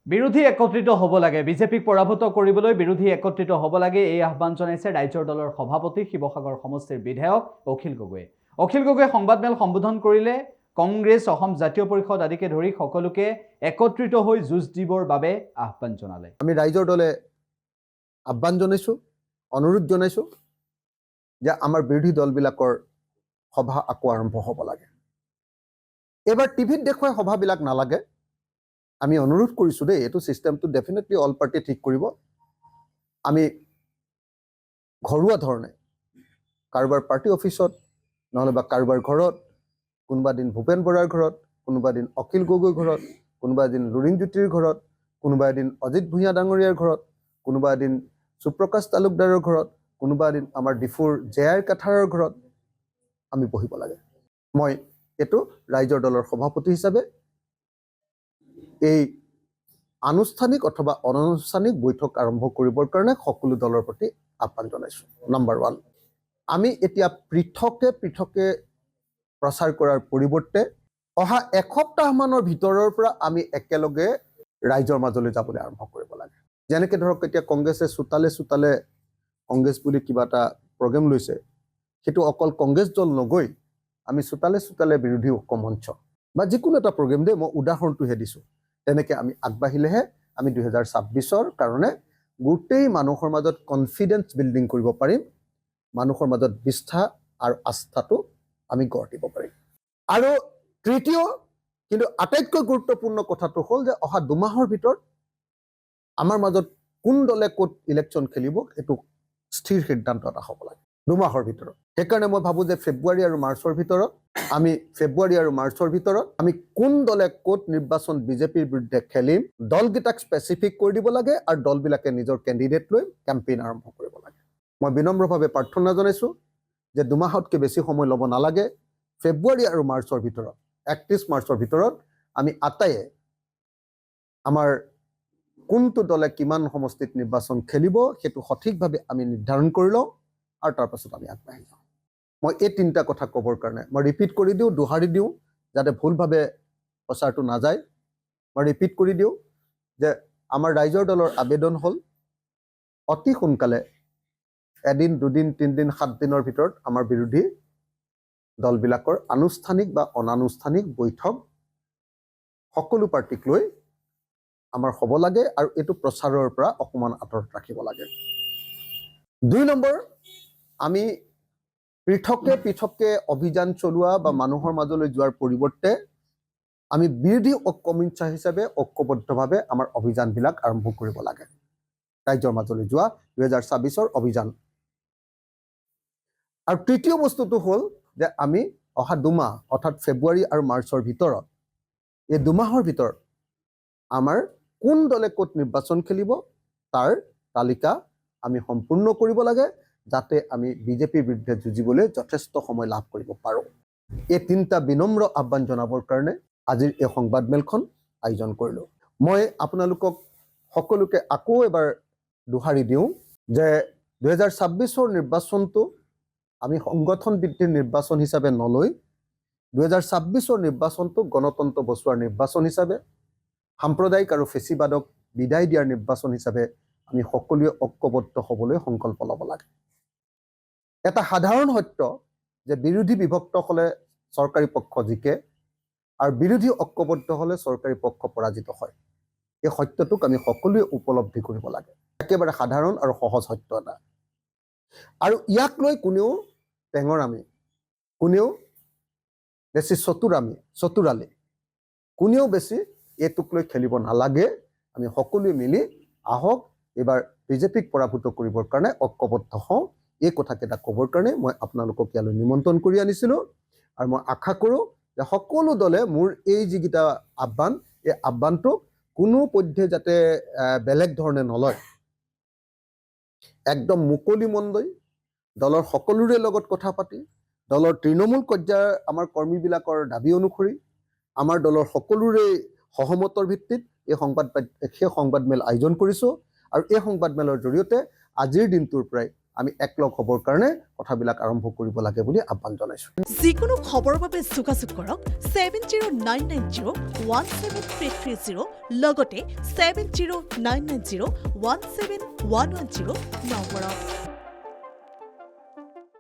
বিৰোধী একত্ৰিত হ'ব লাগে বিজেপিক পৰাভূত কৰিবলৈ বিৰোধী একত্ৰিত হ'ব লাগে এই আহ্বান জনাইছে ৰাজ্যৰ দলৰ সভাপতি শিৱসাগৰ সমষ্টিৰ বিধায়ক অখিল গগৈয়ে সংবাদমেল সম্বোধন কৰিলে কংগ্ৰেছ অসম জাতীয় পৰিষদ আদিকে ধৰি সকলোকে একত্ৰিত হৈ যুঁজ দিবৰ বাবে আহ্বান জনালে আমি ৰাজ্যৰ দলে আহ্বান জনাইছো অনুৰোধ জনাইছো যে আমাৰ বিৰোধী দলবিলাকৰ সভা আকৌ আৰম্ভ হ'ব লাগে এবাৰ টিভিত দেখুৱাই সভাবিলাক নালাগে আমি অনুৰোধ কৰিছো দেই এইটো সিস্টেমটো ডেফিনেটলি অল পাৰ্টি ঠিক কৰিব আমি ঘৰুৱা ধৰণে কাৰোবাৰ পাৰ্টি অফিচত নহলে বা কাৰোবাৰ ঘৰত কোনোবা দিন ভূপেন বৰাৰ ঘৰত কোনোবা দিন অখিল গগৈৰ ঘৰত কোনোবা দিন লুৰিণজ্যোতিৰ ঘৰত কোনোবা দিন অজিত ভূঞা ডাঙৰীয়াৰ ঘৰত কোনোবা দিন সুপ্ৰকাশ তালুকদাৰৰ ঘৰত কোনোবা দিন আমাৰ ডিফুৰ জেআৰ কাঠাৰৰ ঘৰত আমি বহিব লাগে মই এটো ৰাজ্যৰ দলৰ সভাপতি হিচাপে এই আনুষ্ঠানিক অথবা অনানুষ্ঠানিক বৈঠক আৰম্ভ কৰিবৰ কাৰণে সকলো দলৰ প্ৰতি আহ্বান জনাইছো নাম্বাৰ 1 আমি এতিয়া পৃথকে প্ৰচাৰ কৰাৰ পৰিৱৰ্তে অহা এসপ্তাহ মানৰ ভিতৰৰ পৰা আমি একেলগে ৰাজ্যৰ মাজলৈ যাবলৈ আৰম্ভ কৰিব লাগে যেনেকৈ ধৰক এতিয়া কংগ্ৰেছে চুতালে কংগ্ৰেছ বুলি কিবা এটা প্ৰগ্ৰাম লৈছে সেইটো অকল কংগ্ৰেছ দল নগৈ আমি চুতালে বিৰোধী ঐক্য মঞ্চ বা যিকোনো এটা প্ৰগ্ৰাম দে মই উদাহৰণটোহে দিছো তেনেকৈ আমি আগবাঢ়িলেহে আমি 2026ৰ কাৰণে গোটেই মানুহৰ মাজত কনফিডেন্স বিল্ডিং কৰিব পাৰিম মানুহৰ মাজত বিশ্বাস আৰু আস্থাটো আমি গঢ় দিব পাৰিম আৰু তৃতীয় কিন্তু আটাইতকৈ গুৰুত্বপূৰ্ণ কথাটো হ'ল যে অহা 2 মাহৰ ভিতৰত আমাৰ মাজত কোন দলে কোট ইলেকশ্যন খেলিব এটো স্থিৰ সিদ্ধান্ত এটা হ'ব লাগে 2 মাহৰ ভিতৰত সেইকাৰণে মই ভাবো যে ফেব্ৰুৱাৰী আৰু মাৰ্চৰ ভিতৰত আমি কোন দলে কোট নিৰ্বাচন বিজেপিৰ বিৰুদ্ধে খেলিম দলগিটাক স্পেসিফিক কৰি দিব লাগে আৰু দলবিলাকে নিজৰ কেণ্ডিডেট লৈ কেম্পেইন আৰম্ভ কৰিব লাগে মই বিনম্ৰভাৱে প্ৰাৰ্থনা জনাইছো যে 2 মাহতকৈ বেছি সময় ল'ব নালাগে ফেব্ৰুৱাৰী আৰু মাৰ্চৰ ভিতৰত 31 মাৰ্চৰ ভিতৰত আমি আটায়ে আমাৰ কোনটো দলে কিমান সমষ্টিত নিৰ্বাচন খেলিব হেতু সঠিকভাৱে আমি নিৰ্ধাৰণ কৰি লওঁ আৰু তাৰ পাছত আমি আগবাঢ়ি যাওঁ মই এই তিনটা কথা ক'বৰ কাৰণে মই ৰিপিট কৰি দিওঁ দুহাৰি দিওঁ যাতে ভুলভাৱে প্ৰচাৰটো না যায় মই ৰিপিট কৰি দিওঁ যে আমাৰ ৰাজ্যৰ দলৰ আবেদন হ'ল অতি সোনকালে এদিন দুদিন তিনদিন 7 দিনৰ ভিতৰত আমাৰ বিৰোধী দলবিলাকৰ আনুষ্ঠানিক বা অনানুষ্ঠানিক বৈঠক সকলো পাৰ্টিক লৈ আমাৰ হ'ব লাগে আৰু এটো প্ৰচাৰৰ পৰা অকমান আঁতৰত ৰাখিব লাগে 2 নম্বৰ আমি পৃথকে অভিযান চলোৱা বা মানুহৰ মাজলৈ যোৱাৰ পৰিৱৰ্তে আমি বিৰোধী ঐক্যমঞ্চ হিচাপে ঐক্যবদ্ধভাৱে আমাৰ অভিযানবিলাক আৰম্ভ কৰিব লাগে ৰাজ্যৰ মাজলৈ যোৱা 2026ৰ অভিযান আৰু তৃতীয় বস্তুটো হ'ল যে আমি অহা 2 মাহ অৰ্থাৎ ফেব্ৰুৱাৰী আৰু মাৰ্চৰ ভিতৰত এই 2 মাহৰ ভিতৰত আমাৰ কোন দলে কোট নিৰ্বাচন খেলিব তাৰ তালিকা আমি সম্পূৰ্ণ কৰিব লাগে যাতে আমি বিজেপিৰ বিৰুদ্ধে যুঁজিবলৈ যথেষ্ট সময় লাভ কৰিব পাৰো এই তিনটা বিনম্ৰ আহ্বান জনাবৰ কাৰণে আজিৰ এই সংবাদমেলখন আয়োজন কৰিলো মই আপোনালোকক সকলোকে আকৌ এবাৰ দুহাৰি দিওঁ যে 2026ৰ নিৰ্বাচনটো আমি সংগঠন বৃদ্ধিৰ নিৰ্বাচন হিচাপে নলৈ 2026ৰ নিৰ্বাচনটো গণতন্ত্ৰ বচোৱাৰ নিৰ্বাচন হিচাপে সাম্প্ৰদায়িক আৰু ফেচিবাদক বিদায় দিয়াৰ নিৰ্বাচন হিচাপে আমি সকলোৱে ঐক্যবদ্ধ হ'বলৈ সংকল্প ল'ব লাগে এটা সাধাৰণ সত্য যে বিৰোধী বিভক্ত হলে চৰকাৰী পক্ষ জিকে আৰু বিৰোধী ঐক্যবদ্ধ হলে চৰকাৰী পক্ষ পৰাজিত হয় এই সত্যটোক আমি সকলোৱে উপলব্ধি কৰিব লাগে একেবাৰে সাধাৰণ আৰু সহজ সত্য এটা আৰু ইয়াক লৈ কোনেও টেঙৰামি কোনেও বেছি চতুৰালি কোনেও বেছি এটুক লৈ খেলিব নালাগে আমি সকলোৱে মিলি আহক এবাৰ বিজেপিক পৰাভূত কৰিবৰ কাৰণে ঐক্যবদ্ধ হওঁ এই কথাকেইটা ক'বৰ কাৰণে মই আপোনালোকক ইয়ালৈ নিমন্ত্ৰণ কৰি আনিছিলো আৰু মই আশা কৰো যে সকলো দলে মোৰ এই যিগিটা আহ্বান এই আহ্বানটো কোনো পধ্যে যাতে বেলেগ ধৰণে নলয় একদম মুকলি মনলৈ দলৰ সকলোৰে লগত কথা পাতি দলৰ তৃণমূল পৰ্যায়ৰ আমাৰ কৰ্মীবিলাকৰ দাবী অনুসৰি আমাৰ দলৰ সকলোৰে সহমতৰ ভিত্তিত এই সংবাদমেল আয়োজন কৰিছো আৰু এই সংবাদমেলৰ জৰিয়তে আজিৰ দিনটোৰ পৰাই আমি একলগ হ'বৰ কাৰণে কথাবিলাক আৰম্ভ কৰিব লাগে বুলি আহ্বান জনাইছোঁ। যিকোনো খবৰৰ বাবে যোগাযোগ কৰক 7099017330 লগতে 7099017110 নম্বৰত।